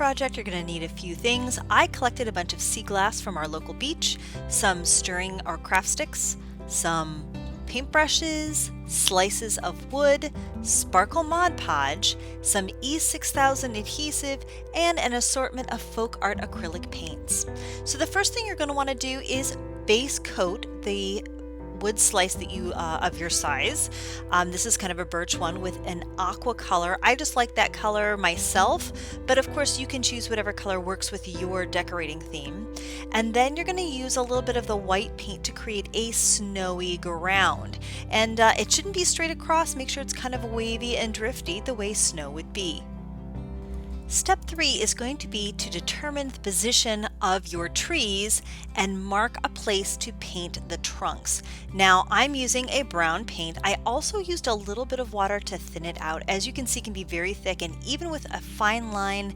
project, you're going to need a few things. I collected a bunch of sea glass from our local beach, some stirring or craft sticks, some paintbrushes, slices of wood, sparkle Mod Podge, some E6000 adhesive, and an assortment of folk art acrylic paints. So the first thing you're going to want to do is base coat the wood slice that you of your size. This is kind of a birch one with an aqua color. I just like that color myself, but of course you can choose whatever color works with your decorating theme. And then you're going to use a little bit of the white paint to create a snowy ground. And it shouldn't be straight across. Make sure it's kind of wavy and drifty the way snow would be. Step 3 is going to be to determine the position of your trees and mark a place to paint the trunks. Now I'm using a brown paint. I also used a little bit of water to thin it out. As you can see, it can be very thick, and even with a fine line,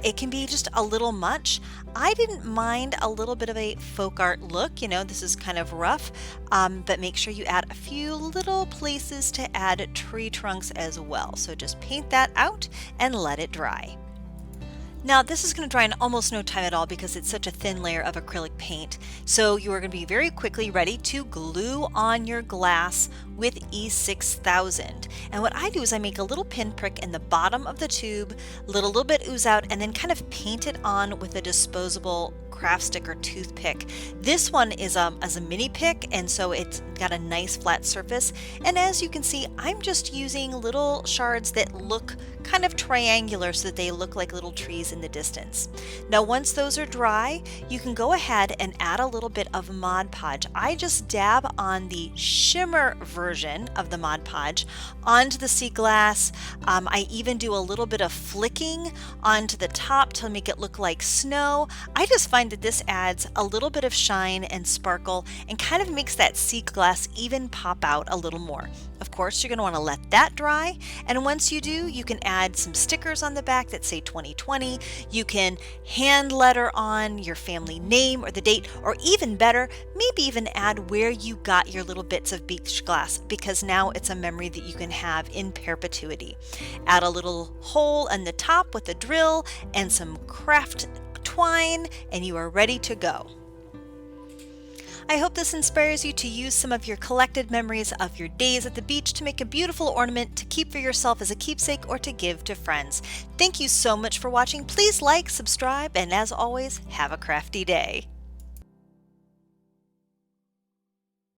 it can be just a little much. I didn't mind a little bit of a folk art look. You know, this is kind of rough, but make sure you add a few little places to add tree trunks as well. So just paint that out and let it dry. Now this is going to dry in almost no time at all because it's such a thin layer of acrylic paint. So you are going to be very quickly ready to glue on your glass with E6000. And what I do is I make a little pinprick in the bottom of the tube, let a little bit ooze out, and then kind of paint it on with a disposable craft stick or toothpick. This one is as a mini pick, and so it's got a nice flat surface. And as you can see, I'm just using little shards that look kind of triangular so that they look like little trees in the distance. Now once those are dry, you can go ahead and add a little bit of Mod Podge. I just dab on the shimmer version of the Mod Podge onto the sea glass. I even do a little bit of flicking onto the top to make it look like snow. I just find that this adds a little bit of shine and sparkle and kind of makes that sea glass even pop out a little more. Of course, you're going to want to let that dry, and once you do, you can add some stickers on the back that say 2020. You can hand letter on your family name or the date, or even better, maybe even add where you got your little bits of beach glass, because now it's a memory that you can have in perpetuity. Add a little hole in the top with a drill and some craft twine, and you are ready to go. I hope this inspires you to use some of your collected memories of your days at the beach to make a beautiful ornament to keep for yourself as a keepsake or to give to friends. Thank you so much for watching. Please like, subscribe, and as always, have a crafty day.